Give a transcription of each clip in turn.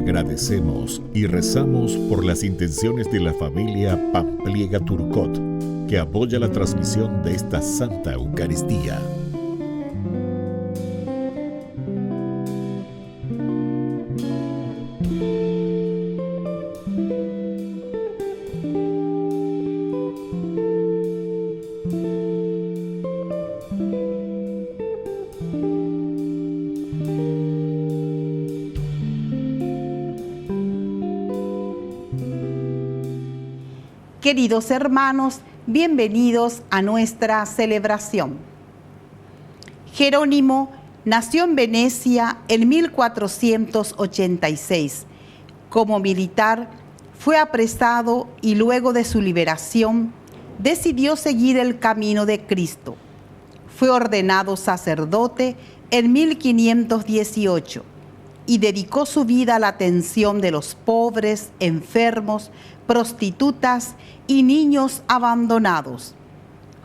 Agradecemos y rezamos por las intenciones de la familia Pampliega Turcot, que apoya la transmisión de esta Santa Eucaristía. Queridos hermanos, bienvenidos a nuestra celebración. Jerónimo nació en Venecia en 1486. Como militar, fue apresado y luego de su liberación, decidió seguir el camino de Cristo. Fue ordenado sacerdote en 1518 y dedicó su vida a la atención de los pobres, enfermos, prostitutas y niños abandonados.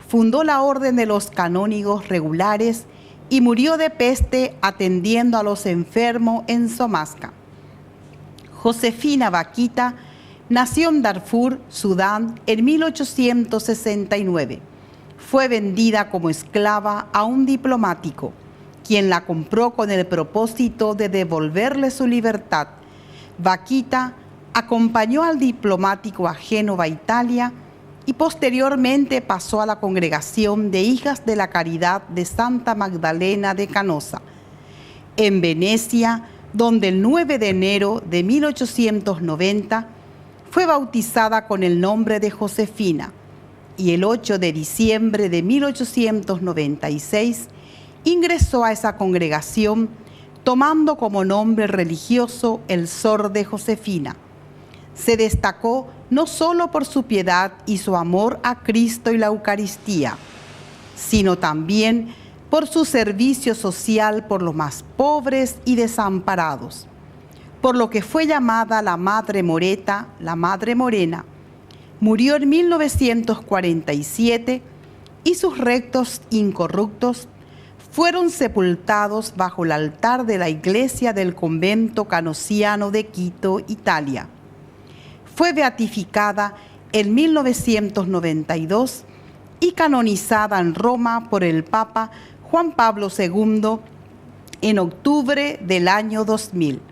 Fundó la Orden de los Canónigos Regulares y murió de peste atendiendo a los enfermos en Somasca. Josefina Vaquita nació en Darfur, Sudán, en 1869. Fue vendida como esclava a un diplomático, quien la compró con el propósito de devolverle su libertad. Vaquita acompañó al diplomático a Génova, Italia, y posteriormente pasó a la Congregación de Hijas de la Caridad de Santa Magdalena de Canosa, en Venecia, donde el 9 de enero de 1890 fue bautizada con el nombre de Josefina, y el 8 de diciembre de 1896 ingresó a esa congregación tomando como nombre religioso el Sor de Josefina. Se destacó no solo por su piedad y su amor a Cristo y la Eucaristía, sino también por su servicio social por los más pobres y desamparados, por lo que fue llamada la Madre Moreta, la Madre Morena. Murió en 1947 y sus restos incorruptos fueron sepultados bajo el altar de la iglesia del convento canosiano de Quito, Italia. Fue beatificada en 1992 y canonizada en Roma por el Papa Juan Pablo II en octubre del año 2000.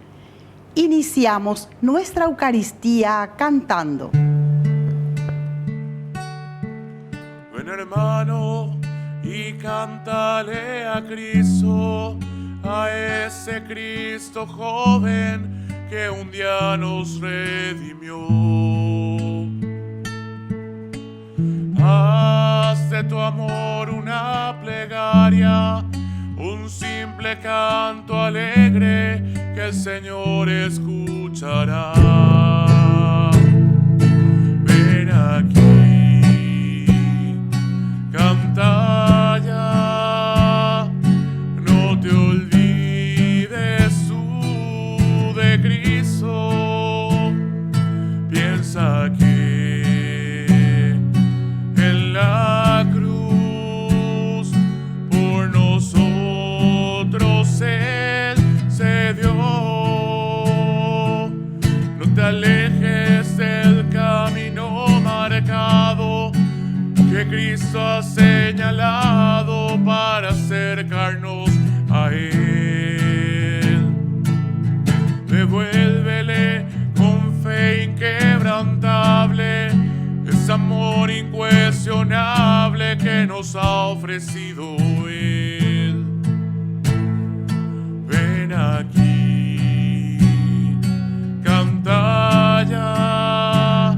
Iniciamos nuestra Eucaristía cantando. Ven, hermano, y cántale a Cristo, a ese Cristo joven que un día nos redimió. Haz de tu amor una plegaria, un simple canto alegre que el Señor escuchará. Ven aquí, canta ya, no te olvides tú de Cristo. Piensa que en la cruz por nosotros Él se dio. No te alejes del camino marcado que Cristo ha señalado para acercarnos a Él. Devuélvele con fe inquebrantable ese amor incuestionable que nos ha ofrecido Él. Ven aquí, canta ya,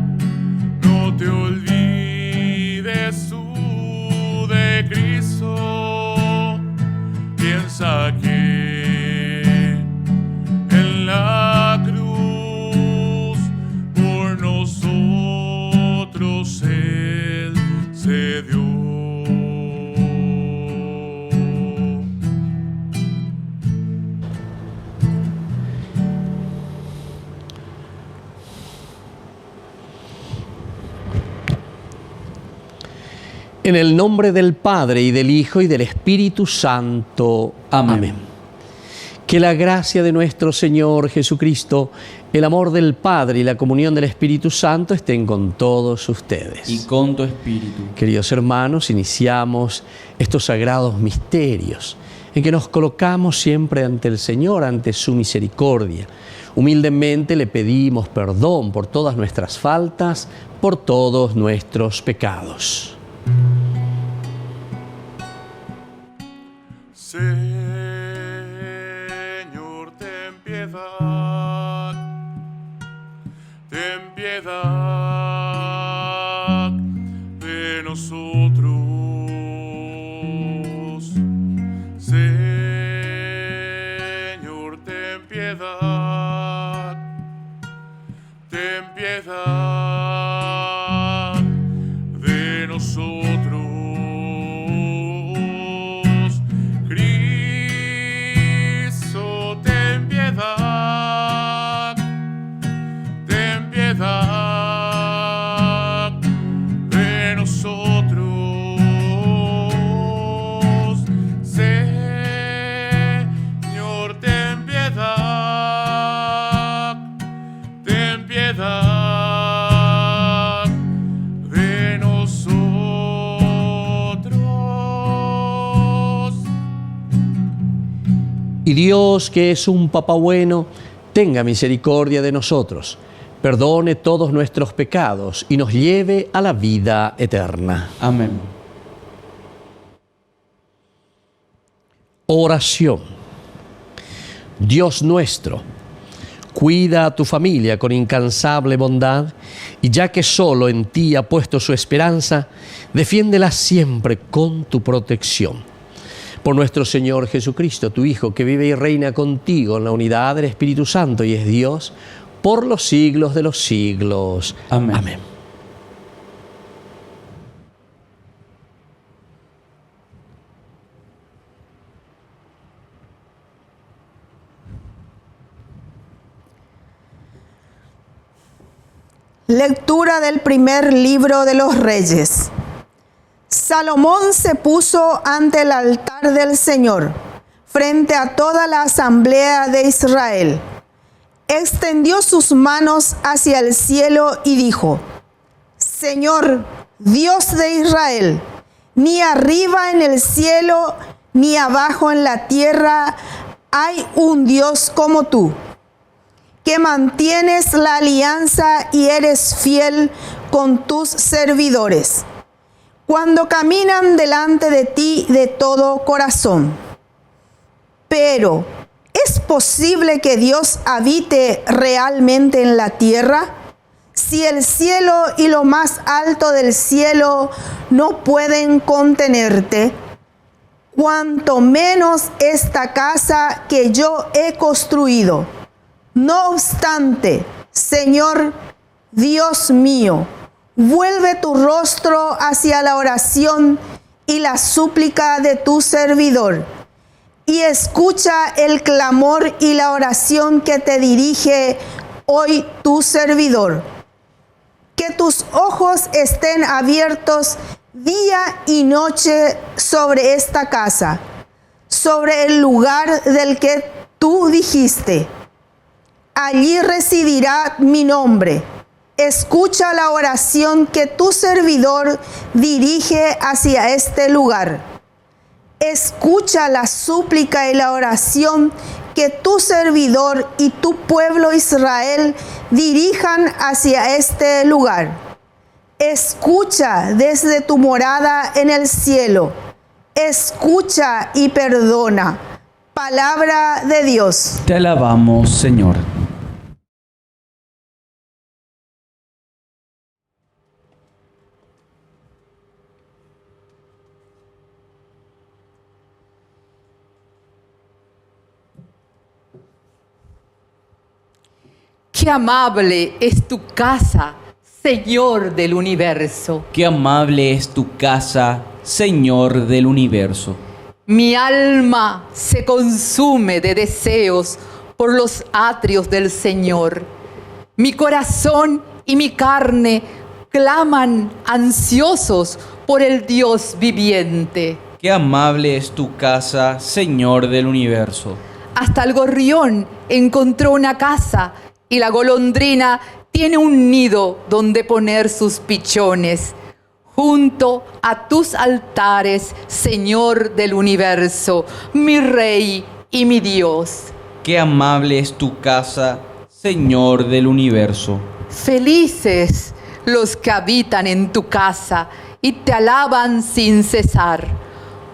no te olvides tú de Cristo. Piensa que en la cruz por nosotros Él se dio. En el nombre del Padre, y del Hijo, y del Espíritu Santo. Amén. Que la gracia de nuestro Señor Jesucristo, el amor del Padre y la comunión del Espíritu Santo estén con todos ustedes. Y con tu espíritu. Queridos hermanos, iniciamos estos sagrados misterios en que nos colocamos siempre ante el Señor, ante su misericordia. Humildemente le pedimos perdón por todas nuestras faltas, por todos nuestros pecados. Señor, ten piedad de nosotros. Señor, ten piedad de nosotros. Cristo, ten piedad de nosotros. Señor, ten piedad de nosotros. Y Dios, que es un Papá bueno, tenga misericordia de nosotros, perdone todos nuestros pecados y nos lleve a la vida eterna. Amén. Oración. Dios nuestro, cuida a tu familia con incansable bondad y ya que solo en ti ha puesto su esperanza, defiéndela siempre con tu protección. Por nuestro Señor Jesucristo, tu Hijo, que vive y reina contigo en la unidad del Espíritu Santo y es Dios, por los siglos de los siglos. Amén. Amén. Lectura del primer libro de los Reyes. Salomón se puso ante el altar del Señor, frente a toda la asamblea de Israel. Extendió sus manos hacia el cielo y dijo: Señor, Dios de Israel, ni arriba en el cielo, ni abajo en la tierra hay un Dios como tú, que mantienes la alianza y eres fiel con tus servidores, cuando caminan delante de ti de todo corazón. Pero, ¿es posible que Dios habite realmente en la tierra? Si el cielo y lo más alto del cielo no pueden contenerte, cuanto menos esta casa que yo he construido. No obstante, Señor, Dios mío, vuelve tu rostro hacia la oración y la súplica de tu servidor, y escucha el clamor y la oración que te dirige hoy tu servidor. Que tus ojos estén abiertos día y noche sobre esta casa, sobre el lugar del que tú dijiste: allí residirá mi nombre. Escucha la oración que tu servidor dirige hacia este lugar. Escucha la súplica y la oración que tu servidor y tu pueblo Israel dirijan hacia este lugar. Escucha desde tu morada en el cielo. Escucha y perdona. Palabra de Dios. Te alabamos, Señor. Qué amable es tu casa, Señor del universo. Qué amable es tu casa, Señor del universo. Mi alma se consume de deseos por los atrios del Señor. Mi corazón y mi carne claman ansiosos por el Dios viviente. Qué amable es tu casa, Señor del universo. hasta el gorrión encontró una casa y la golondrina tiene un nido donde poner sus pichones. Junto a tus altares, Señor del universo, mi Rey y mi Dios. Qué amable es tu casa, Señor del universo. Felices los que habitan en tu casa y te alaban sin cesar.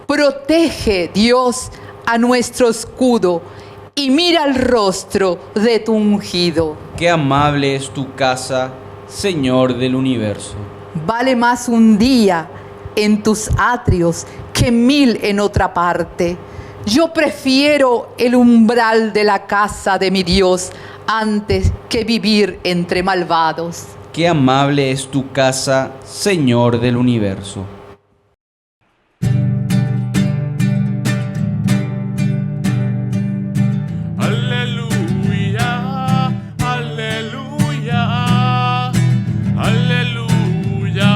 Protege, Dios, a nuestro escudo y mira el rostro de tu ungido. Qué amable es tu casa, Señor del universo. Vale más un día en tus atrios que 1000 en otra parte. Yo prefiero el umbral de la casa de mi Dios antes que vivir entre malvados. Qué amable es tu casa, Señor del universo. Aleluya, aleluya, aleluya,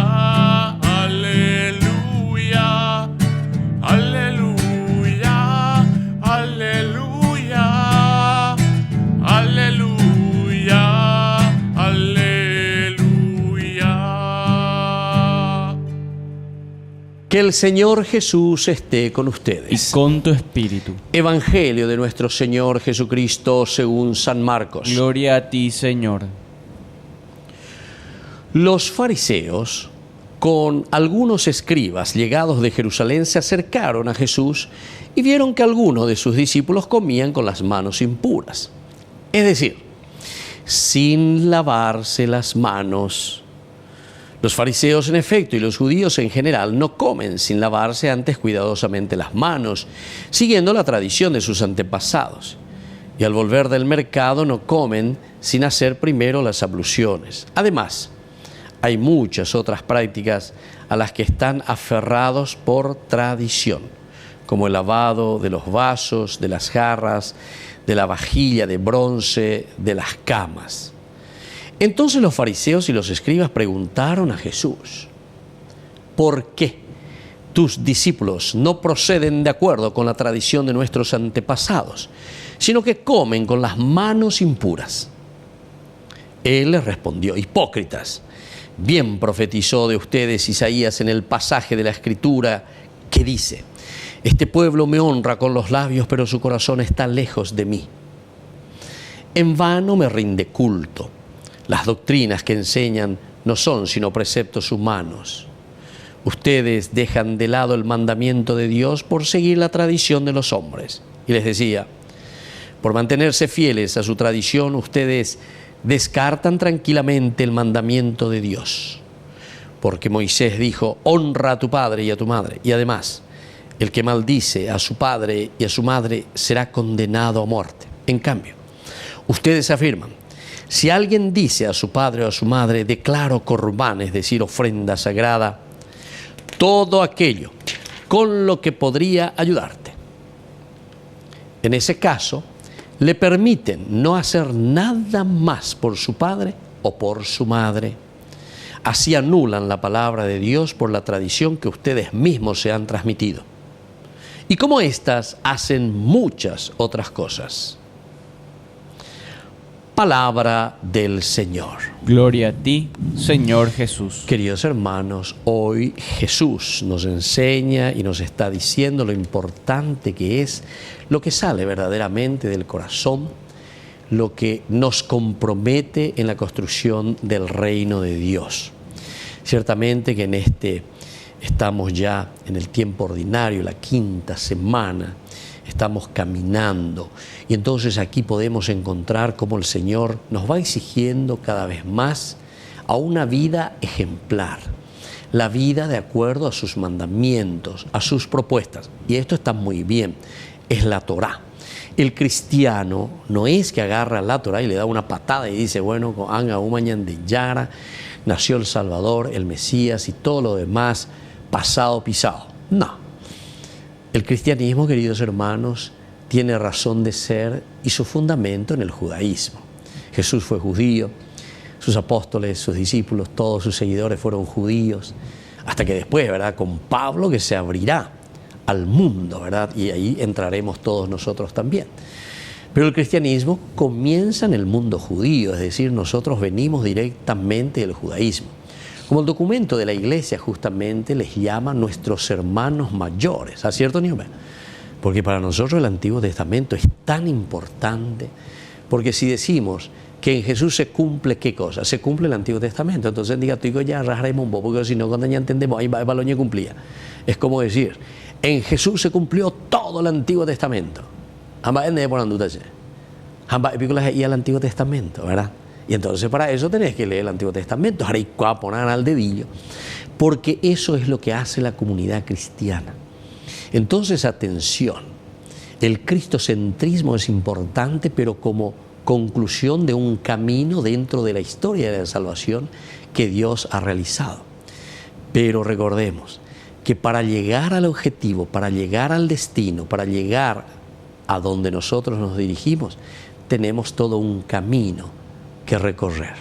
aleluya, aleluya, aleluya, aleluya, aleluya. Que el Señor Jesús esté con Y ustedes. con tu espíritu. Evangelio de nuestro Señor Jesucristo según San Marcos. Gloria a ti, Señor. Los fariseos, con algunos escribas llegados de Jerusalén, se acercaron a Jesús y vieron que algunos de sus discípulos comían con las manos impuras. Es decir, sin lavarse las manos. Los fariseos, en efecto, y los judíos en general, no comen sin lavarse antes cuidadosamente las manos, siguiendo la tradición de sus antepasados. Y al volver del mercado no comen sin hacer primero las abluciones. Además, hay muchas otras prácticas a las que están aferrados por tradición, como el lavado de los vasos, de las jarras, de la vajilla de bronce, de las camas. Entonces los fariseos y los escribas preguntaron a Jesús: ¿por qué tus discípulos no proceden de acuerdo con la tradición de nuestros antepasados, sino que comen con las manos impuras? Él les respondió: hipócritas, bien profetizó de ustedes Isaías en el pasaje de la Escritura que dice: este pueblo me honra con los labios, pero su corazón está lejos de mí. En vano me rinde culto. Las doctrinas que enseñan no son sino preceptos humanos. Ustedes dejan de lado el mandamiento de Dios por seguir la tradición de los hombres. Y les decía, por mantenerse fieles a su tradición, ustedes descartan tranquilamente el mandamiento de Dios. Porque Moisés dijo: honra a tu padre y a tu madre. Y además, el que maldice a su padre y a su madre será condenado a muerte. En cambio, ustedes afirman: si alguien dice a su padre o a su madre, declaro corbán, es decir, ofrenda sagrada, todo aquello con lo que podría ayudarte. En ese caso, le permiten no hacer nada más por su padre o por su madre. Así anulan la palabra de Dios por la tradición que ustedes mismos se han transmitido. Y como éstas, hacen muchas otras cosas. Palabra del Señor. Gloria a ti, Señor Jesús. Queridos hermanos, hoy Jesús nos enseña y nos está diciendo lo importante que es lo que sale verdaderamente del corazón, lo que nos compromete en la construcción del reino de Dios. Ciertamente que estamos ya en el tiempo ordinario, la quinta semana, estamos caminando y entonces aquí podemos encontrar cómo el Señor nos va exigiendo cada vez más a una vida ejemplar, la vida de acuerdo a sus mandamientos, a sus propuestas. Y esto está muy bien, es la Torá. El cristiano no es que agarra la Torá y le da una patada y dice, bueno, anga umañan de Yara, nació el Salvador, el Mesías y todo lo demás pasado pisado. No. El cristianismo, queridos hermanos, tiene razón de ser y su fundamento en el judaísmo. Jesús fue judío, sus apóstoles, sus discípulos, todos sus seguidores fueron judíos, hasta que después, ¿verdad?, con Pablo, que se abrirá al mundo, ¿verdad?, y ahí entraremos todos nosotros también. Pero el cristianismo comienza en el mundo judío, es decir, nosotros venimos directamente del judaísmo. Como el documento de la iglesia justamente les llama nuestros hermanos mayores, ¿a cierto nivel? Porque para nosotros el Antiguo Testamento es tan importante, porque si decimos que en Jesús se cumple, ¿qué cosa? Se cumple el Antiguo Testamento. Entonces diga, tú ya rajaremos un poco, porque si no, cuando ya entendemos, ahí va Baloña cumplía. Es como decir, en Jesús se cumplió todo el Antiguo Testamento. Ambas en por andutas. Ambas películas y al Antiguo Testamento, ¿verdad? Y entonces para eso tenés que leer el Antiguo Testamento, ahora hay que poner al dedillo, porque eso es lo que hace la comunidad cristiana. Entonces, atención, el cristocentrismo es importante, pero como conclusión de un camino dentro de la historia de la salvación que Dios ha realizado. Pero recordemos que para llegar al objetivo, para llegar al destino, para llegar a donde nosotros nos dirigimos, tenemos todo un camino que recorrer.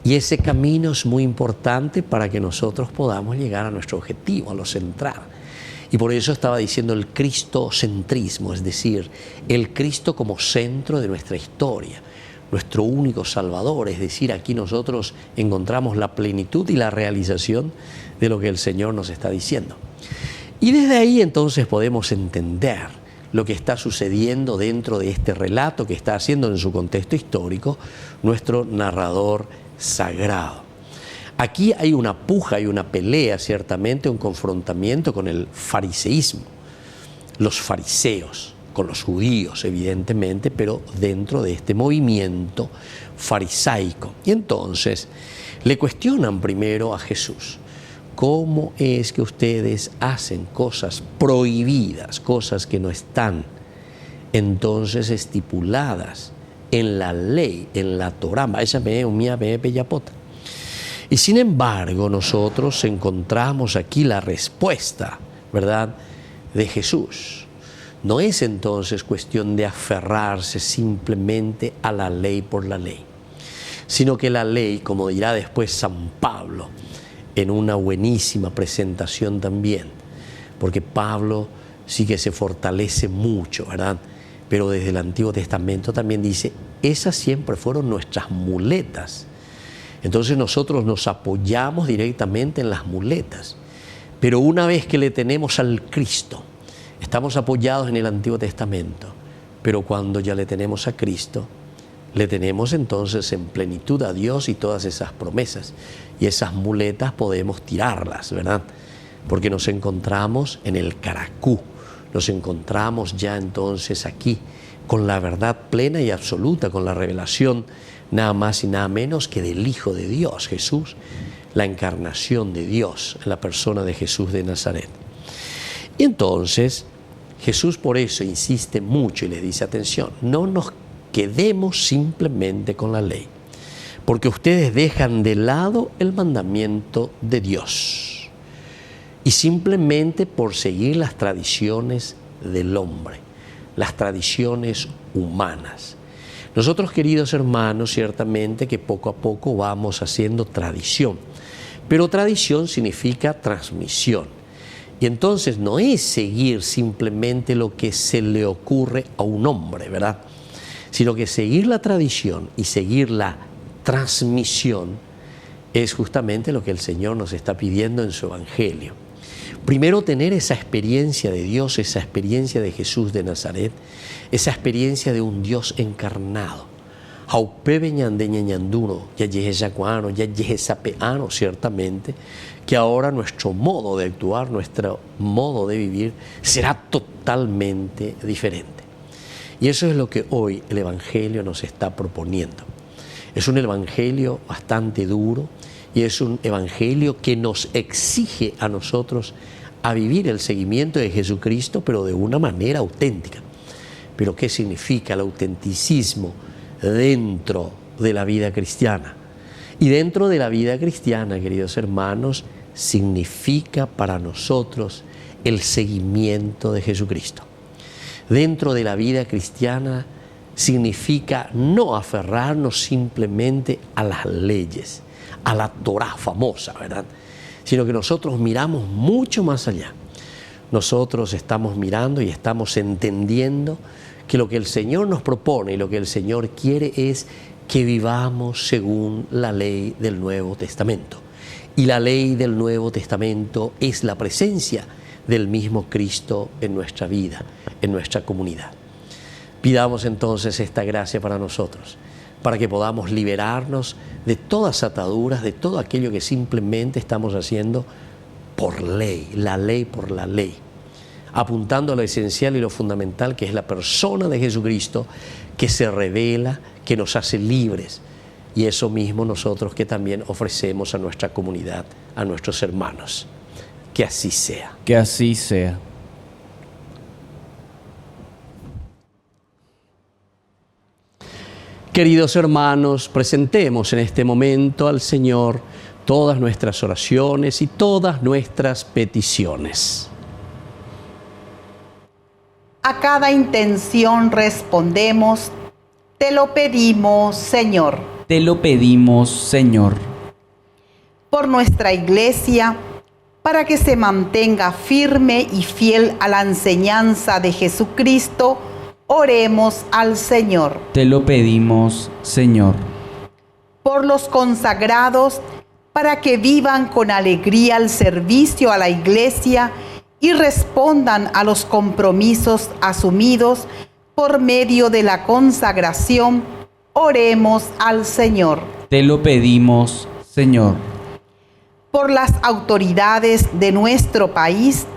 Y ese camino es muy importante para que nosotros podamos llegar a nuestro objetivo, a lo central. Y por eso estaba diciendo el cristocentrismo, es decir, el Cristo como centro de nuestra historia, nuestro único Salvador, es decir, aquí nosotros encontramos la plenitud y la realización de lo que el Señor nos está diciendo. Y desde ahí entonces podemos entender lo que está sucediendo dentro de este relato que está haciendo en su contexto histórico nuestro narrador sagrado. Aquí hay una puja, hay una pelea, ciertamente, un confrontamiento con el fariseísmo, los fariseos, con los judíos, evidentemente, pero dentro de este movimiento farisaico. Y entonces le cuestionan primero a Jesús: ¿cómo es que ustedes hacen cosas prohibidas, cosas que no están entonces estipuladas en la ley, en la Torá? Y sin embargo, nosotros encontramos aquí la respuesta, ¿verdad?, de Jesús. No es entonces cuestión de aferrarse simplemente a la ley por la ley, sino que la ley, como dirá después San Pablo, en una buenísima presentación también, porque Pablo sí que se fortalece mucho, ¿verdad? Pero desde el Antiguo Testamento también dice, esas siempre fueron nuestras muletas. Entonces nosotros nos apoyamos directamente en las muletas, pero una vez que le tenemos al Cristo, estamos apoyados en el Antiguo Testamento, pero cuando ya le tenemos a Cristo, le tenemos entonces en plenitud a Dios y todas esas promesas. Y esas muletas podemos tirarlas, ¿verdad? Porque nos encontramos en el Caracú, nos encontramos ya entonces aquí, con la verdad plena y absoluta, con la revelación nada más y nada menos que del Hijo de Dios, Jesús, la encarnación de Dios en la persona de Jesús de Nazaret. Y entonces Jesús por eso insiste mucho y les dice, atención, no nos quedemos simplemente con la ley, porque ustedes dejan de lado el mandamiento de Dios y simplemente por seguir las tradiciones del hombre, las tradiciones humanas. Nosotros, queridos hermanos, ciertamente que poco a poco vamos haciendo tradición, pero tradición significa transmisión. Y entonces no es seguir simplemente lo que se le ocurre a un hombre, ¿verdad?, sino que seguir la tradición y seguir la transmisión es justamente lo que el Señor nos está pidiendo en su Evangelio. Primero, tener esa experiencia de Dios, esa experiencia de Jesús de Nazaret, esa experiencia de un Dios encarnado. Ciertamente, que ahora nuestro modo de actuar, nuestro modo de vivir será totalmente diferente. Y eso es lo que hoy el Evangelio nos está proponiendo. Es un Evangelio bastante duro y es un Evangelio que nos exige a nosotros a vivir el seguimiento de Jesucristo, pero de una manera auténtica. ¿Pero qué significa el autenticismo dentro de la vida cristiana? Y dentro de la vida cristiana, queridos hermanos, significa para nosotros el seguimiento de Jesucristo. Dentro de la vida cristiana significa no aferrarnos simplemente a las leyes, a la Torá famosa, ¿verdad?, sino que nosotros miramos mucho más allá. Nosotros estamos mirando y estamos entendiendo que lo que el Señor nos propone y lo que el Señor quiere es que vivamos según la ley del Nuevo Testamento. Y la ley del Nuevo Testamento es la presencia del mismo Cristo en nuestra vida, en nuestra comunidad. Pidamos entonces esta gracia para nosotros, para que podamos liberarnos de todas ataduras, de todo aquello que simplemente estamos haciendo por ley, la ley por la ley, apuntando a lo esencial y lo fundamental, que es la persona de Jesucristo, que se revela, que nos hace libres, y eso mismo nosotros que también ofrecemos a nuestra comunidad, a nuestros hermanos. Que así sea. Que así sea. Queridos hermanos, presentemos en este momento al Señor todas nuestras oraciones y todas nuestras peticiones. A cada intención respondemos, te lo pedimos, Señor. Te lo pedimos, Señor. Por nuestra Iglesia, para que se mantenga firme y fiel a la enseñanza de Jesucristo, oremos al Señor. Te lo pedimos, Señor. Por los consagrados, para que vivan con alegría el servicio a la Iglesia y respondan a los compromisos asumidos por medio de la consagración, oremos al Señor. Te lo pedimos, Señor. Por las autoridades de nuestro país,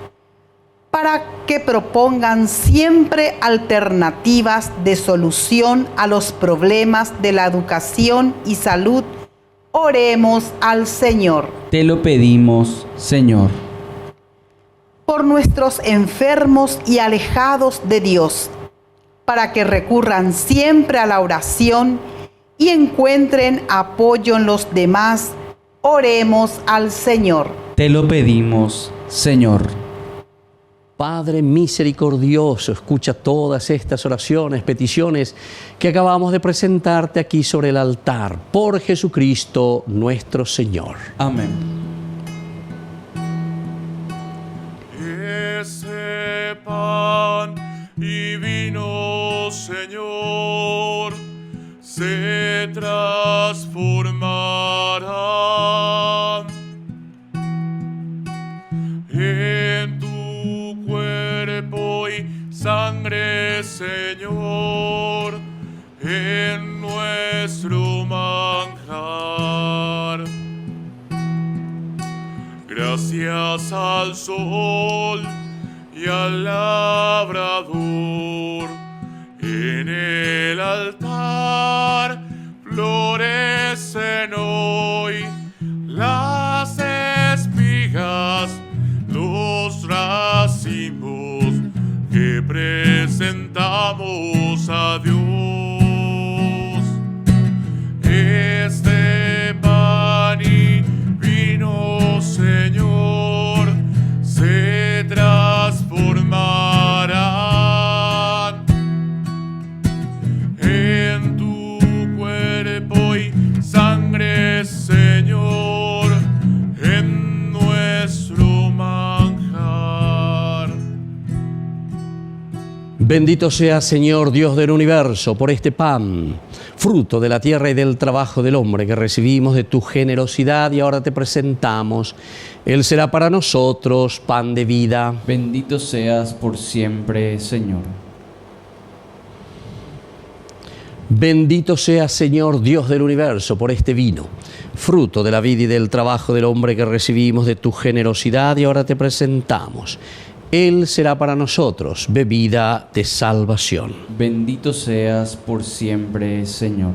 para que propongan siempre alternativas de solución a los problemas de la educación y salud, oremos al Señor. Te lo pedimos, Señor. Por nuestros enfermos y alejados de Dios, para que recurran siempre a la oración y encuentren apoyo en los demás, oremos al Señor. Te lo pedimos, Señor. Padre misericordioso, escucha todas estas oraciones, peticiones que acabamos de presentarte aquí sobre el altar, por Jesucristo nuestro Señor. Amén. Ese pan y vino, Señor, se transformarán en tu cuerpo y sangre, Señor, en nuestro manjar. Gracias al sol y al labrador, en el altar florecen hoy las espigas, los racimos que presentamos a Dios. Este pan y vino, Señor, se transformarán en tu cuerpo y sangre, Señor, en nuestro manjar. Bendito sea, Señor, Dios del universo, por este pan, fruto de la tierra y del trabajo del hombre que recibimos de tu generosidad y ahora te presentamos. Él será para nosotros pan de vida. Bendito seas por siempre, Señor. Bendito sea, Señor, Dios del universo, por este vino, fruto de la vida y del trabajo del hombre que recibimos de tu generosidad y ahora te presentamos. Él será para nosotros bebida de salvación. Bendito seas por siempre, Señor.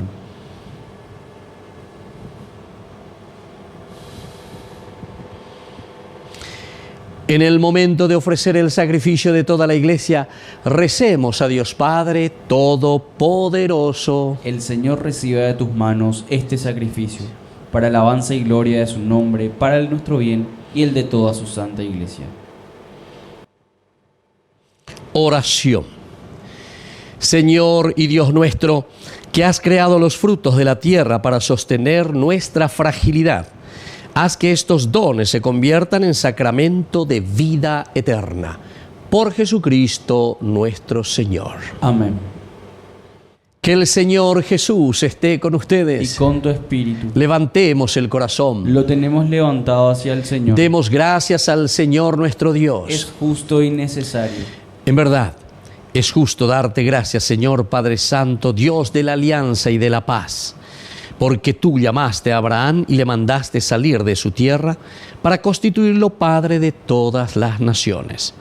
En el momento de ofrecer el sacrificio de toda la Iglesia, recemos a Dios Padre Todopoderoso. El Señor reciba de tus manos este sacrificio, para alabanza y gloria de su nombre, para el nuestro bien y el de toda su santa Iglesia. Oración. Señor y Dios nuestro, que has creado los frutos de la tierra para sostener nuestra fragilidad, haz que estos dones se conviertan en sacramento de vida eterna. Por Jesucristo nuestro Señor. Amén. Que el Señor Jesús esté con Y ustedes. con tu espíritu. Levantemos el corazón. Lo tenemos levantado hacia el Señor. Demos gracias al Señor nuestro Dios. Es justo y necesario. En verdad, es justo darte gracias, Señor Padre Santo, Dios de la alianza y de la paz, porque tú llamaste a Abraham y le mandaste salir de su tierra para constituirlo padre de todas las naciones.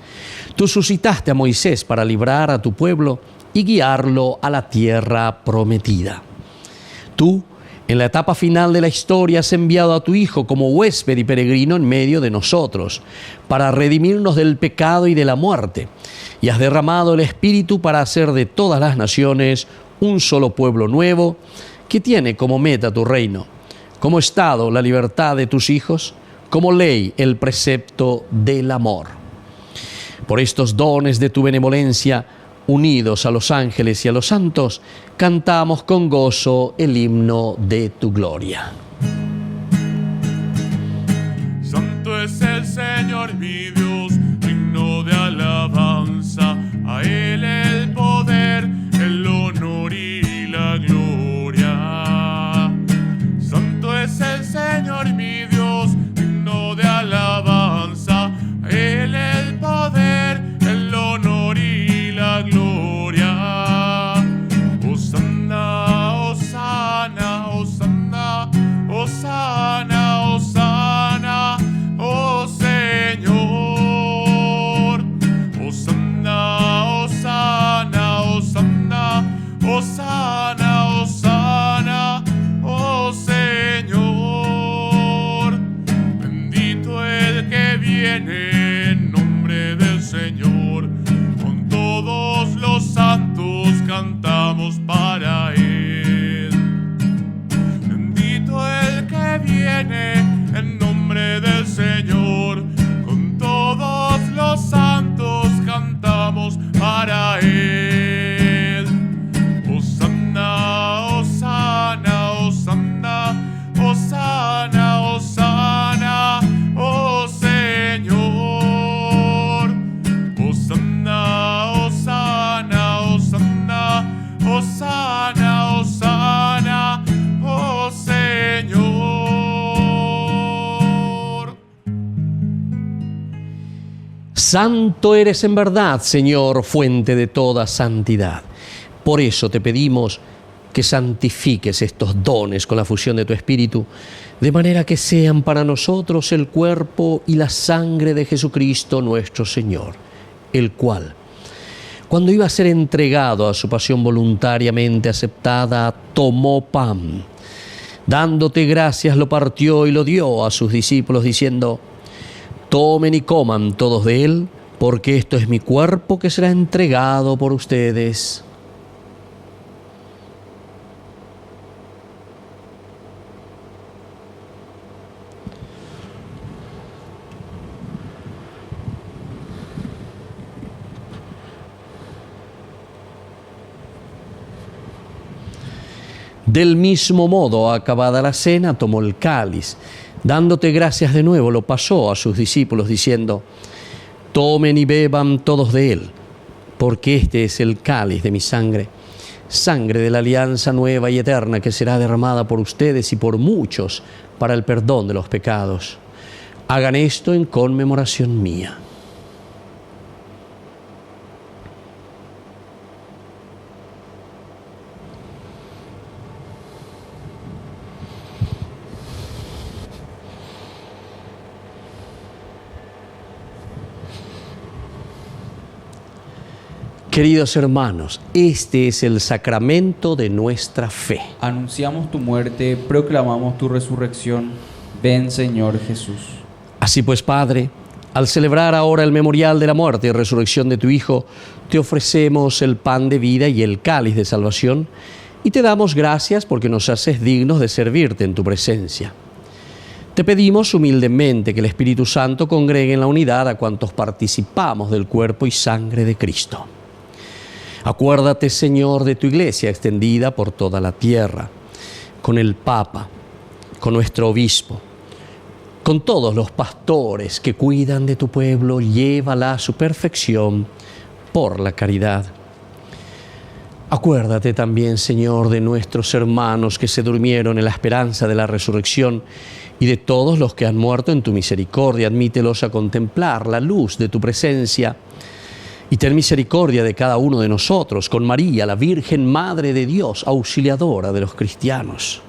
Tú suscitaste a Moisés para librar a tu pueblo y guiarlo a la tierra prometida. Tú, en la etapa final de la historia, has enviado a tu Hijo como huésped y peregrino en medio de nosotros, para redimirnos del pecado y de la muerte, y has derramado el Espíritu para hacer de todas las naciones un solo pueblo nuevo, que tiene como meta tu reino, como estado la libertad de tus hijos, como ley el precepto del amor. Por estos dones de tu benevolencia, unidos a los ángeles y a los santos, cantamos con gozo el himno de tu gloria. Santo es el Señor mi Dios, digno de alabanza. A Él el poder, el honor y la gloria. Santo es el Señor mi Dios, digno de alabanza. A Él el poder, el honor y la gloria. Hosanna, Hosanna, Hosanna, Hosanna, Hosanna, oh Señor. Hosanna, Hosanna, Hosanna, Hosanna, Hosanna, oh Señor. Bendito el que viene en nombre del Señor. Con todos los santos cantamos para Él. Bendito el que viene en nombre del Señor. Con todos los santos cantamos para Él. Hosanna, Hosanna, Hosanna, Hosanna, Hosanna, oh Señor. Hosanna, Hosanna, Hosanna, Hosanna, Hosanna, oh Señor. Santo eres en verdad, Señor, fuente de toda santidad. Por eso te pedimos que santifiques estos dones con la fusión de tu Espíritu, de manera que sean para nosotros el cuerpo y la sangre de Jesucristo nuestro Señor, el cual, cuando iba a ser entregado a su pasión voluntariamente aceptada, tomó pan. Dándote gracias, lo partió y lo dio a sus discípulos, diciendo: tomen y coman todos de él, porque esto es mi cuerpo que será entregado por ustedes. Del mismo modo, acabada la cena, tomó el cáliz. Dándote gracias de nuevo, lo pasó a sus discípulos, diciendo: tomen y beban todos de él, porque este es el cáliz de mi sangre, sangre de la alianza nueva y eterna, que será derramada por ustedes y por muchos para el perdón de los pecados. Hagan esto en conmemoración mía. Queridos hermanos, este es el sacramento de nuestra fe. Anunciamos tu muerte, proclamamos tu resurrección. Ven, Señor Jesús. Así pues, Padre, al celebrar ahora el memorial de la muerte y resurrección de tu Hijo, te ofrecemos el pan de vida y el cáliz de salvación, y te damos gracias porque nos haces dignos de servirte en tu presencia. Te pedimos humildemente que el Espíritu Santo congregue en la unidad a cuantos participamos del cuerpo y sangre de Cristo. Acuérdate, Señor, de tu iglesia extendida por toda la tierra, con el Papa, con nuestro obispo, con todos los pastores que cuidan de tu pueblo, llévala a su perfección por la caridad. Acuérdate también, Señor, de nuestros hermanos que se durmieron en la esperanza de la resurrección y de todos los que han muerto en tu misericordia. Admítelos a contemplar la luz de tu presencia y ten misericordia de cada uno de nosotros, con María, la Virgen Madre de Dios, auxiliadora de los cristianos.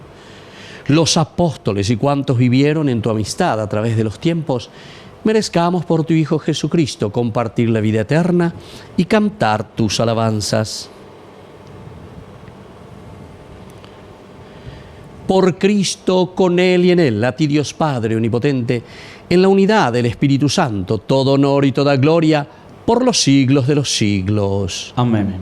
Los apóstoles y cuantos vivieron en tu amistad a través de los tiempos, merezcamos por tu Hijo Jesucristo compartir la vida eterna y cantar tus alabanzas. Por Cristo, con Él y en Él, a ti Dios Padre Omnipotente, en la unidad del Espíritu Santo, todo honor y toda gloria, por los siglos de los siglos. Amén.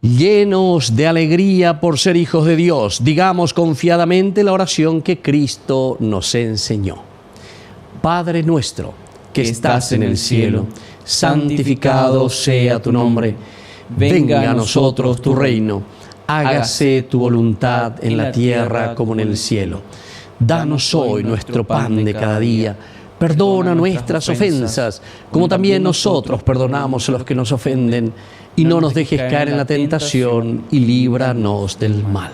Llenos de alegría por ser hijos de Dios, digamos confiadamente la oración que Cristo nos enseñó. Padre nuestro, que estás en el cielo, santificado sea tu nombre. Venga a nosotros tu reino. Hágase tu voluntad en la tierra como en el cielo. Danos hoy nuestro pan de cada día. Perdona nuestras ofensas, como también nosotros perdonamos a los que nos ofenden. Y no nos dejes caer en la tentación y líbranos del mal.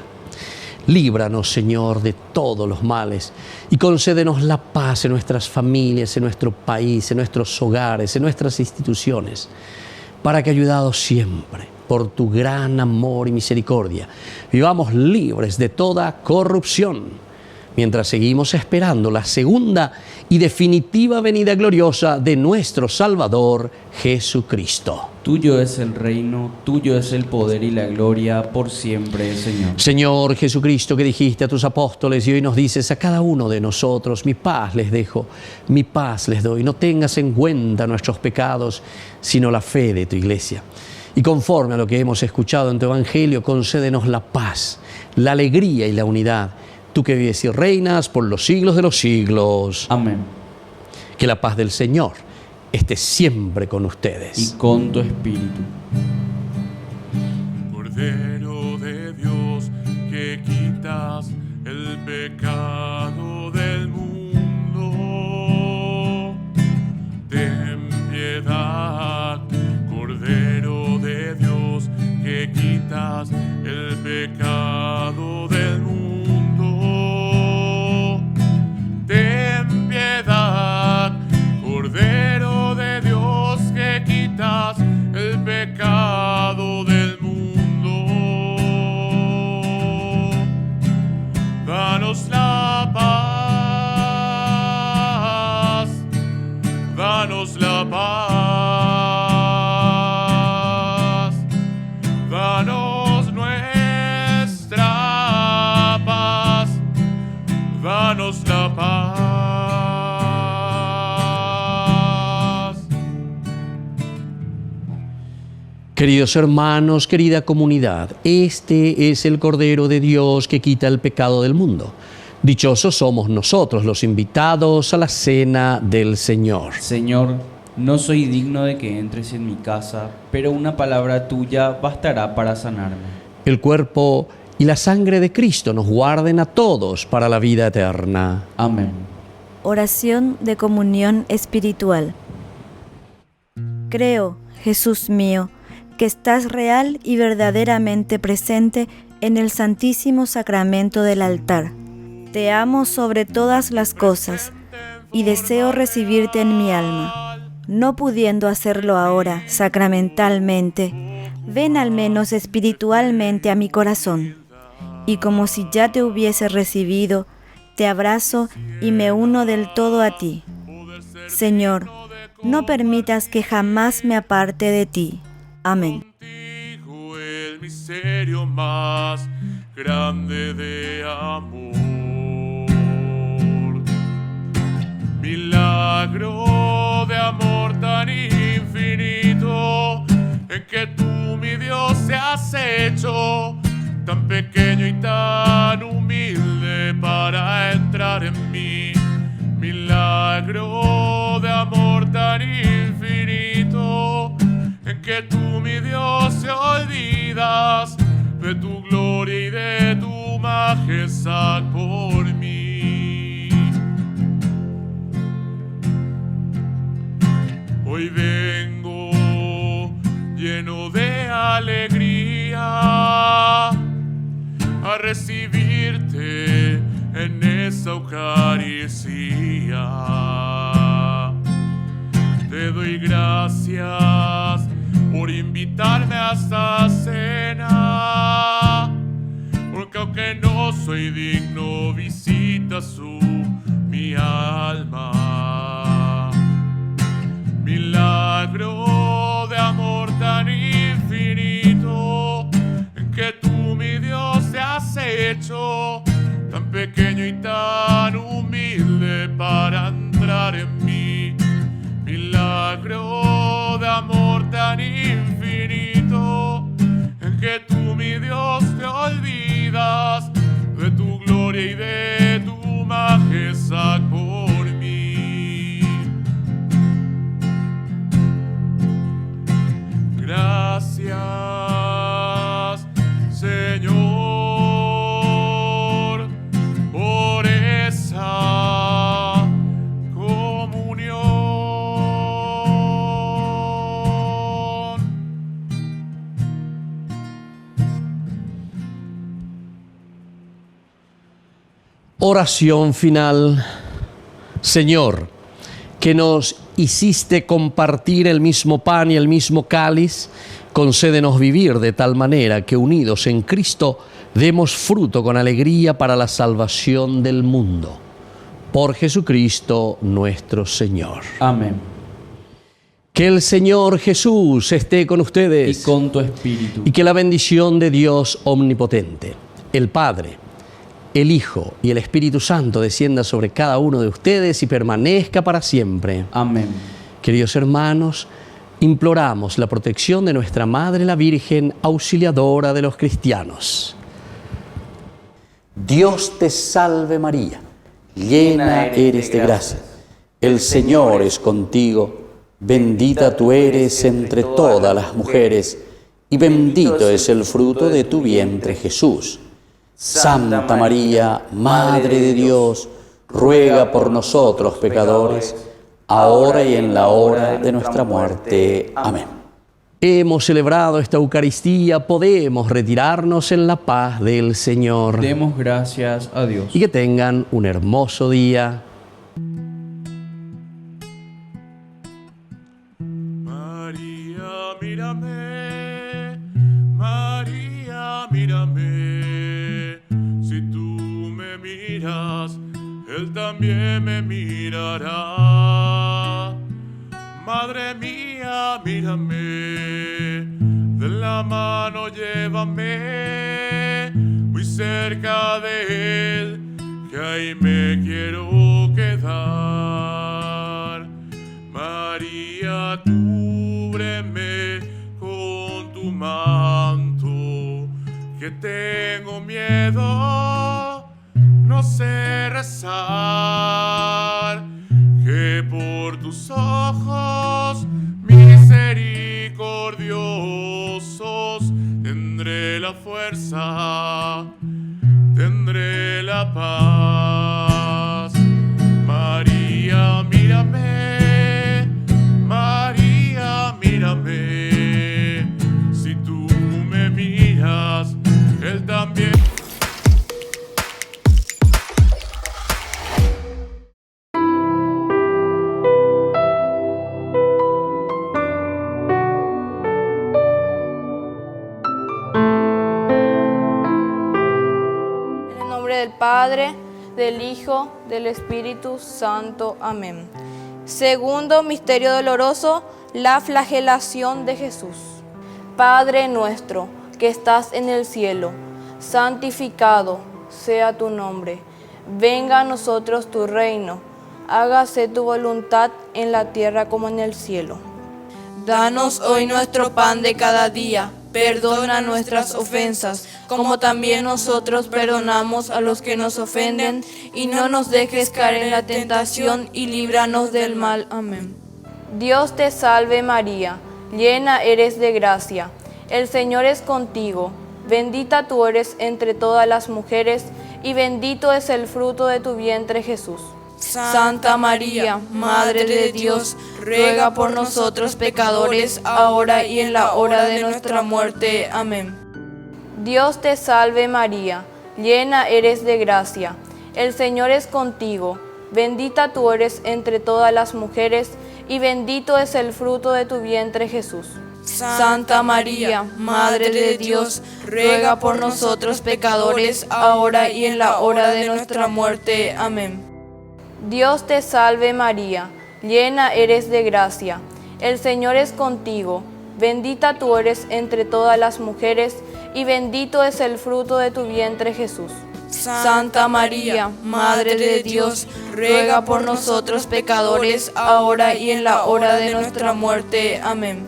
Líbranos, Señor, de todos los males y concédenos la paz en nuestras familias, en nuestro país, en nuestros hogares, en nuestras instituciones, para que, ayudados siempre por tu gran amor y misericordia, vivamos libres de toda corrupción, mientras seguimos esperando la segunda y definitiva venida gloriosa de nuestro Salvador Jesucristo. Tuyo es el reino, tuyo es el poder y la gloria por siempre, Señor. Señor Jesucristo, que dijiste a tus apóstoles y hoy nos dices a cada uno de nosotros: mi paz les dejo, mi paz les doy. No tengas en cuenta nuestros pecados, sino la fe de tu iglesia. Y conforme a lo que hemos escuchado en tu Evangelio, concédenos la paz, la alegría y la unidad. Tú que vives y reinas por los siglos de los siglos. Amén. Que la paz del Señor esté siempre con ustedes. Y con tu espíritu. Cordero de Dios, que quitas el pecado del mundo, ten piedad. Cordero de Dios, que quitas el pecado del mundo, ten piedad. Cordero de Dios, que quitas el pecado del mundo, danos la paz, danos la paz, danos nuestra paz, danos la paz. Queridos hermanos, querida comunidad, este es el Cordero de Dios que quita el pecado del mundo. Dichosos somos nosotros, los invitados a la cena del Señor. Señor, no soy digno de que entres en mi casa, pero una palabra tuya bastará para sanarme. El cuerpo y la sangre de Cristo nos guarden a todos para la vida eterna. Amén. Oración de comunión espiritual. Creo, Jesús mío, que estás real y verdaderamente presente en el Santísimo Sacramento del altar. Te amo sobre todas las cosas y deseo recibirte en mi alma. No pudiendo hacerlo ahora sacramentalmente, ven al menos espiritualmente a mi corazón. Y como si ya te hubiese recibido, te abrazo y me uno del todo a ti. Señor, no permitas que jamás me aparte de ti. Amén. Contigo el misterio más grande de amor. Milagro de amor tan infinito, en que tú, mi Dios, te has hecho tan pequeño y tan humilde para entrar en mí. Milagro de amor tan infinito, en que tú, mi Dios, te olvidas majestad por mí. Hoy vengo lleno de alegría a recibirte en esta Eucaristía. Te doy gracias por invitarme a esta cena, porque aunque no soy digno, visitas tú mi alma. Milagro de amor tan infinito, en que tú, mi Dios, te has hecho tan pequeño y tan humilde para entrar en mí. Milagro de amor tan infinito, en que tú, mi Dios, te olvidas de tu gloria y de tu majestad por mí. Gracias, Señor, por esa comunión. Oración final. Señor, que nos hiciste compartir el mismo pan y el mismo cáliz, concédenos vivir de tal manera que unidos en Cristo demos fruto con alegría para la salvación del mundo. Por Jesucristo nuestro Señor. Amén. Que el Señor Jesús esté con ustedes. Y con tu espíritu. Y que la bendición de Dios omnipotente, el Padre, el Hijo y el Espíritu Santo descienda sobre cada uno de ustedes y permanezca para siempre. Amén. Queridos hermanos, imploramos la protección de nuestra Madre la Virgen, auxiliadora de los cristianos. Dios te salve María, llena eres de gracia. El Señor es contigo, bendita tú eres entre todas las mujeres, y bendito es el fruto de tu vientre Jesús. Santa María, Madre de Dios, ruega por nosotros pecadores, ahora y en la hora de nuestra muerte. Amén. Hemos celebrado esta Eucaristía, podemos retirarnos en la paz del Señor. Demos gracias a Dios. Y que tengan un hermoso día. María, mírame, María, mírame. Si tú me miras, Él también me mirará. Madre mía, mírame, de la mano llévame, muy cerca de Él, que ahí me quiero quedar. María, cúbreme con tu manto, que tengo miedo, no sé rezar, que por tus ojos misericordiosos tendré la fuerza, tendré la paz. María, mírame, María, mírame, si tú me miras, Él también. Del Padre, del Hijo, del Espíritu Santo. Amén. Segundo misterio doloroso, la flagelación de Jesús. Padre nuestro, que estás en el cielo, santificado sea tu nombre. Venga a nosotros tu reino. Hágase tu voluntad en la tierra como en el cielo. Danos hoy nuestro pan de cada día. Perdona nuestras ofensas, como también nosotros perdonamos a los que nos ofenden, y no nos dejes caer en la tentación, y líbranos del mal. Amén. Dios te salve María, llena eres de gracia. El Señor es contigo, bendita tú eres entre todas las mujeres, y bendito es el fruto de tu vientre, Jesús. Santa María, Madre de Dios, ruega por nosotros pecadores, ahora y en la hora de nuestra muerte. Amén. Dios te salve María, llena eres de gracia, el Señor es contigo, bendita tú eres entre todas las mujeres, y bendito es el fruto de tu vientre, Jesús. Santa María, Madre de Dios, ruega por nosotros pecadores, ahora y en la hora de nuestra muerte. Amén. Dios te salve María, llena eres de gracia, el Señor es contigo, bendita tú eres entre todas las mujeres, y bendito es el fruto de tu vientre, Jesús. Santa María, Madre de Dios, ruega por nosotros pecadores, ahora y en la hora de nuestra muerte. Amén.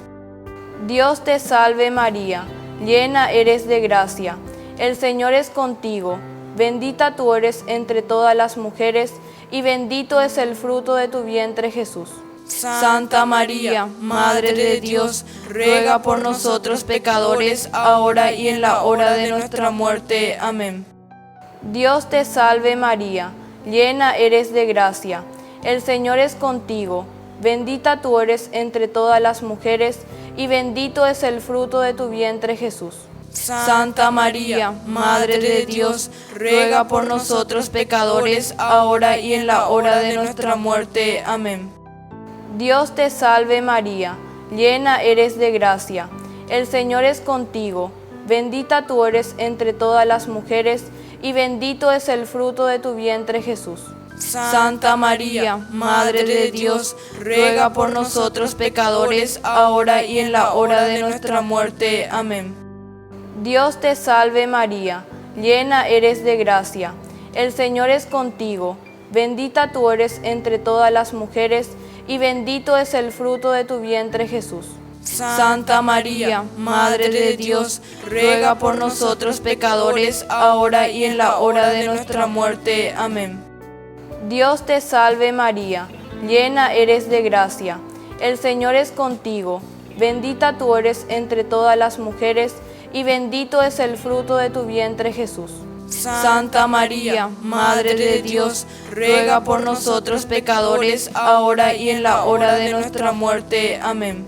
Dios te salve María, llena eres de gracia, el Señor es contigo, bendita tú eres entre todas las mujeres, y bendito es el fruto de tu vientre, Jesús. Santa María, Madre de Dios, ruega por nosotros pecadores, ahora y en la hora de nuestra muerte. Amén. Dios te salve María, llena eres de gracia, el Señor es contigo, bendita tú eres entre todas las mujeres, y bendito es el fruto de tu vientre, Jesús. Santa María, Madre de Dios, ruega por nosotros pecadores, ahora y en la hora de nuestra muerte. Amén. Dios te salve María, llena eres de gracia, el Señor es contigo, bendita tú eres entre todas las mujeres, y bendito es el fruto de tu vientre, Jesús. Santa María, Madre de Dios, ruega por nosotros pecadores, ahora y en la hora de nuestra muerte. Amén. Dios te salve María, llena eres de gracia, el Señor es contigo, bendita tú eres entre todas las mujeres, y bendito es el fruto de tu vientre, Jesús. Santa María, Madre de Dios, ruega por nosotros pecadores, ahora y en la hora de nuestra muerte. Amén. Dios te salve María, llena eres de gracia, el Señor es contigo, bendita tú eres entre todas las mujeres, y bendito es el fruto de tu vientre, Jesús. Santa María, Madre de Dios, ruega por nosotros pecadores, ahora y en la hora de nuestra muerte. Amén.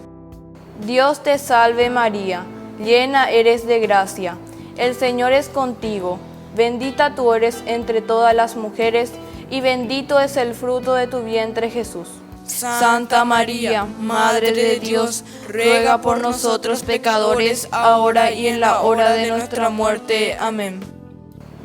Dios te salve María, llena eres de gracia, el Señor es contigo, bendita tú eres entre todas las mujeres, y bendito es el fruto de tu vientre, Jesús. Santa María, Madre de Dios, ruega por nosotros pecadores, ahora y en la hora de nuestra muerte. Amén.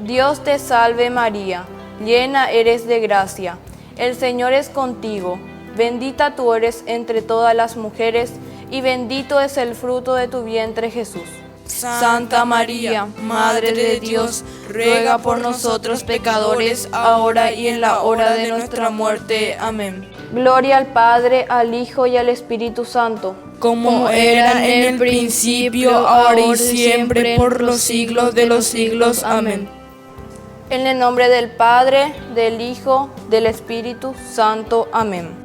Dios te salve María, llena eres de gracia, el Señor es contigo, bendita tú eres entre todas las mujeres, y bendito es el fruto de tu vientre, Jesús. Santa María, Madre de Dios, ruega por nosotros pecadores, ahora y en la hora de nuestra muerte. Amén. Gloria al Padre, al Hijo y al Espíritu Santo, como era en el principio, ahora y siempre, por los siglos de los siglos. Amén. En el nombre del Padre, del Hijo, del Espíritu Santo. Amén.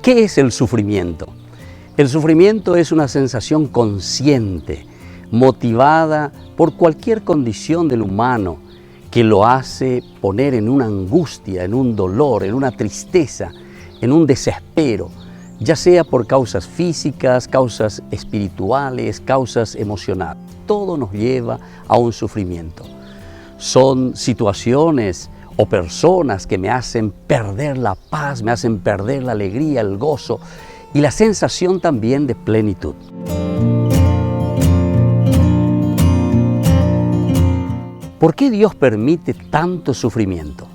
¿Qué es el sufrimiento? El sufrimiento es una sensación consciente, motivada por cualquier condición del humano que lo hace poner en una angustia, en un dolor, en una tristeza, en un desespero, ya sea por causas físicas, causas espirituales, causas emocionales. Todo nos lleva a un sufrimiento. Son situaciones o personas que me hacen perder la paz, me hacen perder la alegría, el gozo y la sensación también de plenitud. ¿Por qué Dios permite tanto sufrimiento?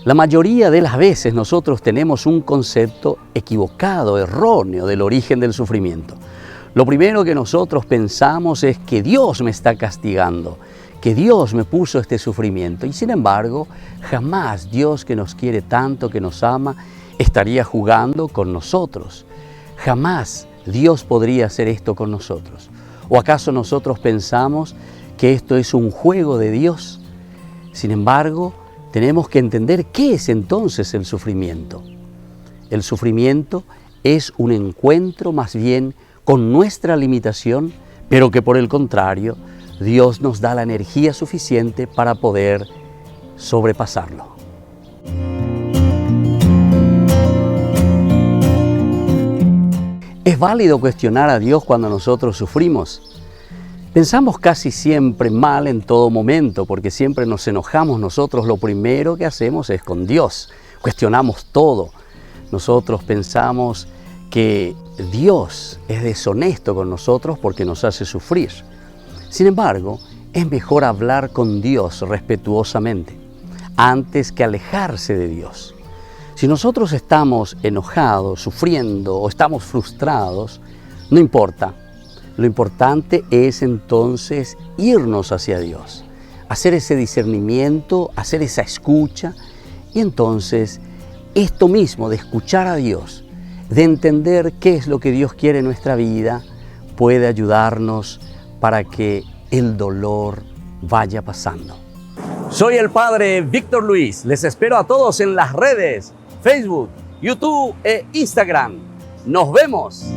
La mayoría de las veces nosotros tenemos un concepto equivocado, erróneo del origen del sufrimiento. Lo primero que nosotros pensamos es que Dios me está castigando, que Dios me puso este sufrimiento. Y sin embargo, jamás Dios, que nos quiere tanto, que nos ama, estaría jugando con nosotros. Jamás Dios podría hacer esto con nosotros. ¿O acaso nosotros pensamos que esto es un juego de Dios. Sin embargo, tenemos que entender qué es entonces el sufrimiento. El sufrimiento es un encuentro más bien con nuestra limitación, pero que por el contrario, Dios nos da la energía suficiente para poder sobrepasarlo. ¿Es válido cuestionar a Dios cuando nosotros sufrimos? Pensamos casi siempre mal en todo momento, porque siempre nos enojamos nosotros. Lo primero que hacemos es con Dios. Cuestionamos todo. Nosotros pensamos que Dios es deshonesto con nosotros porque nos hace sufrir. Sin embargo, es mejor hablar con Dios respetuosamente antes que alejarse de Dios. Si nosotros estamos enojados, sufriendo o estamos frustrados, no importa. Lo importante es entonces irnos hacia Dios, hacer ese discernimiento, hacer esa escucha y entonces esto mismo de escuchar a Dios, de entender qué es lo que Dios quiere en nuestra vida, puede ayudarnos para que el dolor vaya pasando. Soy el Padre Víctor Luis. Les espero a todos en las redes, Facebook, YouTube e Instagram. ¡Nos vemos!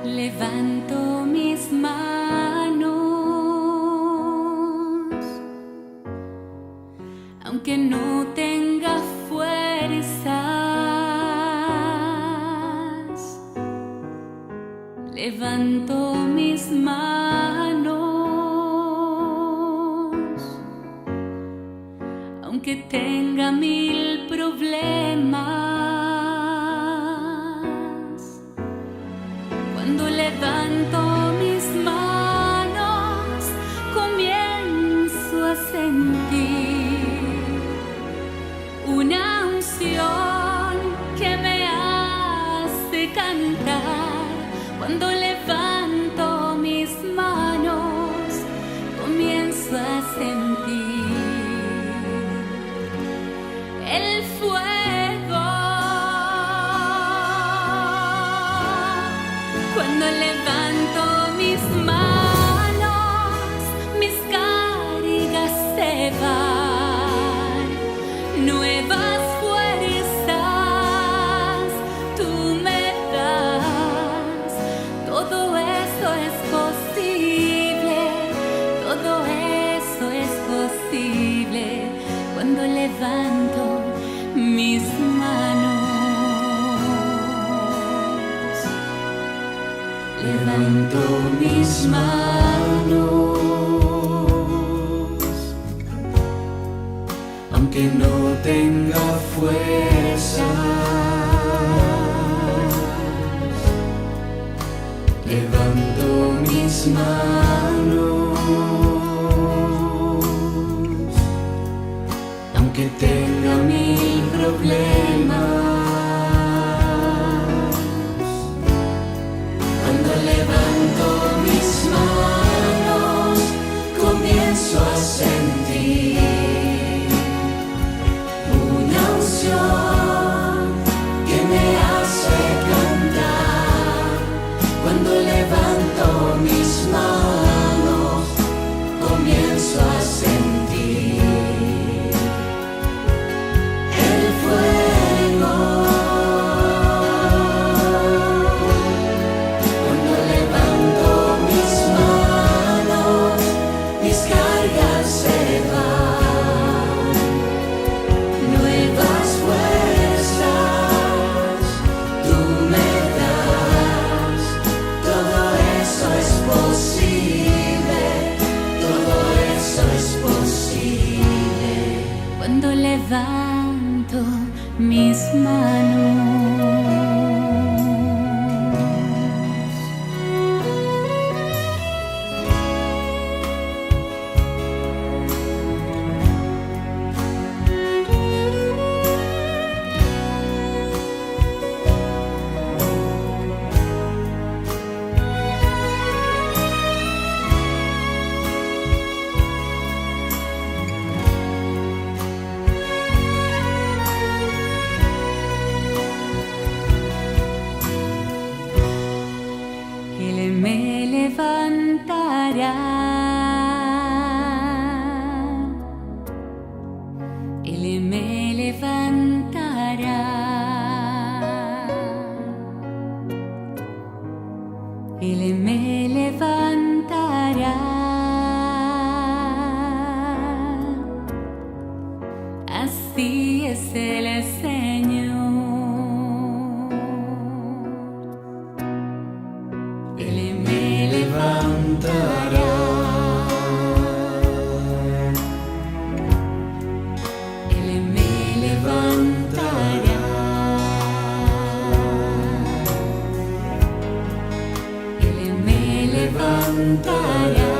Levanto mis manos, aunque no tenga fuerzas. Levanto mis manos, aunque tenga 1000 problemas. Cuando levanto mis manos, comienzo a sentir una unción que me hace cantar. Cuando levanto mis manos, comienzo a sentir el fuego. Cuando levanto mis manos, mis cargas se van, nuevas fuerzas tú me das. Todo eso es posible, todo eso es posible cuando levanto mis manos. Levanto mis manos, aunque no tenga fuerzas. Levanto mis manos, aunque tenga 1000 problemas. Levanto mis manos, comienzo a sentir una unción que me hace cantar. Cuando levanto mis manos, comienzo a sentir el fuego. mis manos. Él me levantará, Él me levantará, Él me levantará, así es el Señor. Él me levantará, Él me levantará, Él me levantará,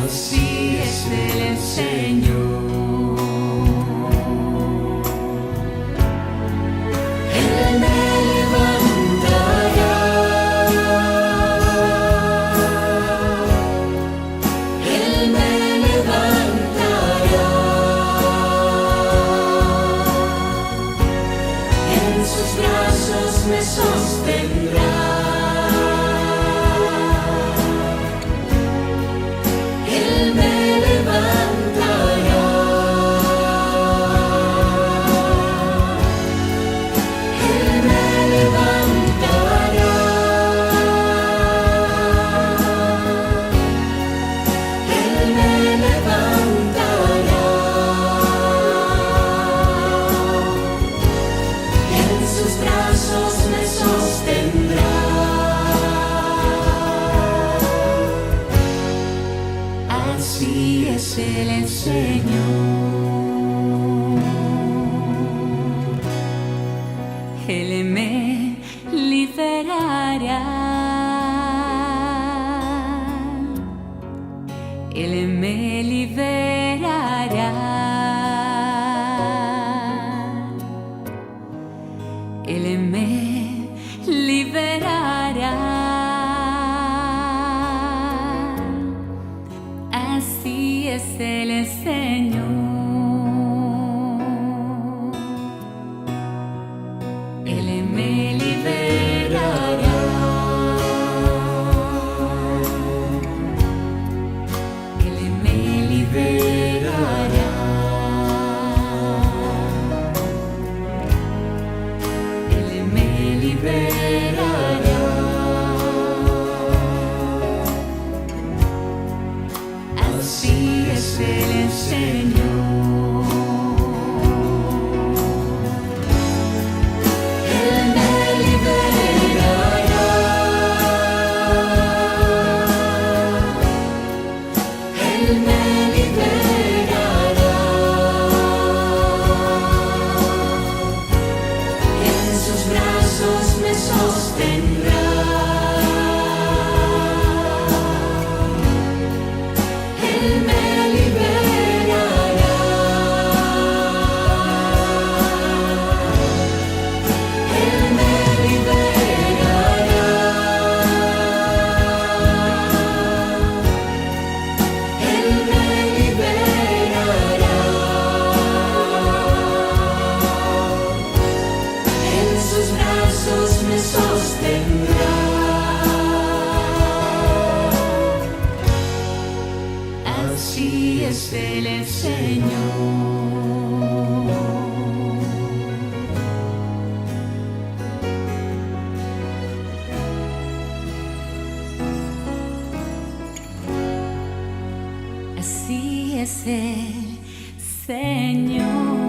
así es el Señor. Él me levantará, Él me levantará, en sus brazos me sostendrá. Él me levantará, Él me levantará, Él me levantará, en sus brazos me sostendrá. Así es el Señor. Él me liberará, Él me liberará, Él me liberará, así es el Señor. Él me liberará, Él me liberará, Él me liberará, así es el Señor. Él me liberará, Él me liberará, en sus brazos me sostendrá. Él me liberará, Él me liberará, Él me liberará, en sus brazos me sostendrá. Así es el Señor. Así es el Señor.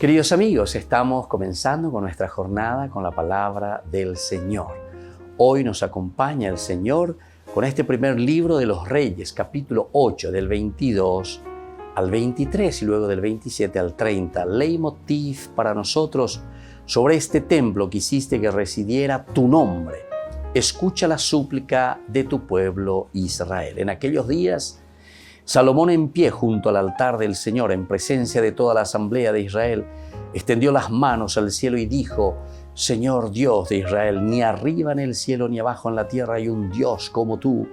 Queridos amigos, estamos comenzando con nuestra jornada con la palabra del Señor. Hoy nos acompaña el Señor con este primer libro de los Reyes, capítulo 8, del 22 al 23 y luego del 27 al 30. Leitmotiv para nosotros sobre este templo que hiciste que residiera tu nombre. Escucha la súplica de tu pueblo Israel. En aquellos días, Salomón en pie junto al altar del Señor, en presencia de toda la asamblea de Israel, extendió las manos al cielo y dijo: Señor Dios de Israel, ni arriba en el cielo ni abajo en la tierra hay un Dios como tú,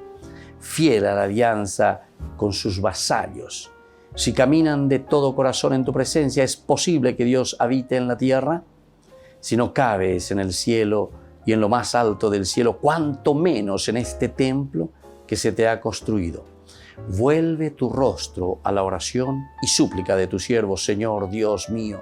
fiel a la alianza con sus vasallos. Si caminan de todo corazón en tu presencia, ¿es posible que Dios habite en la tierra? Si no cabes en el cielo y en lo más alto del cielo, ¿cuánto menos en este templo que se te ha construido? Vuelve tu rostro a la oración y súplica de tu siervo, Señor Dios mío.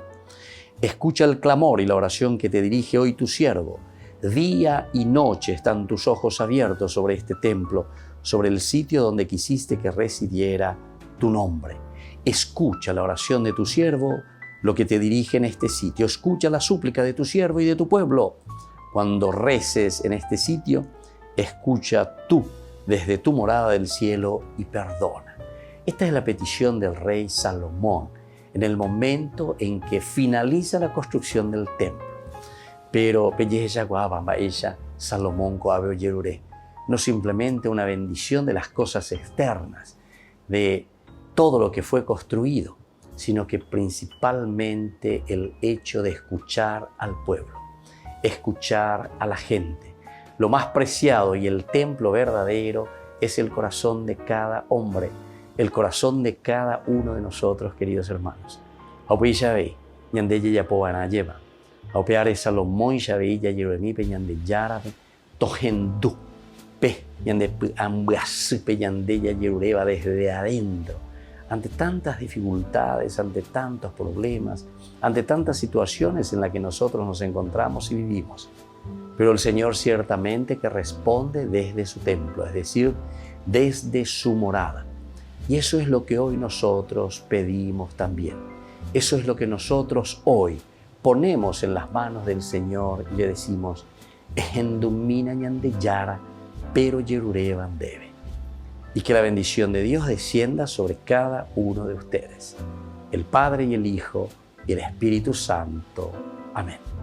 Escucha el clamor y la oración que te dirige hoy tu siervo. Día y noche están tus ojos abiertos sobre este templo, sobre el sitio donde quisiste que residiera tu nombre. Escucha la oración de tu siervo, lo que te dirige en este sitio. Escucha la súplica de tu siervo y de tu pueblo. Cuando reces en este sitio, escucha tú desde tu morada del cielo y perdona. Esta es la petición del rey Salomón en el momento en que finaliza la construcción del templo. Pero Salomón no simplemente una bendición de las cosas externas, de todo lo que fue construido, sino que principalmente el hecho de escuchar al pueblo, escuchar a la gente. Lo más preciado y el templo verdadero es el corazón de cada hombre, el corazón de cada uno de nosotros, queridos hermanos. Aupi Yahvé, ñandeye yapoana lleva. Aupeare Salomón Yahvé ya Yeremí pe ñande yarabe, tojendu pe ñande ambuasí pe ñande ya Yerureba desde adentro. Ante tantas dificultades, ante tantos problemas, ante tantas situaciones en las que nosotros nos encontramos y vivimos. Pero el Señor ciertamente que responde desde su templo, es decir, desde su morada. Y eso es lo que hoy nosotros pedimos también. Eso es lo que nosotros hoy ponemos en las manos del Señor y le decimos: Endumina ñande yara, pero Yerureban debe. Y que la bendición de Dios descienda sobre cada uno de ustedes, el Padre y el Hijo y el Espíritu Santo. Amén.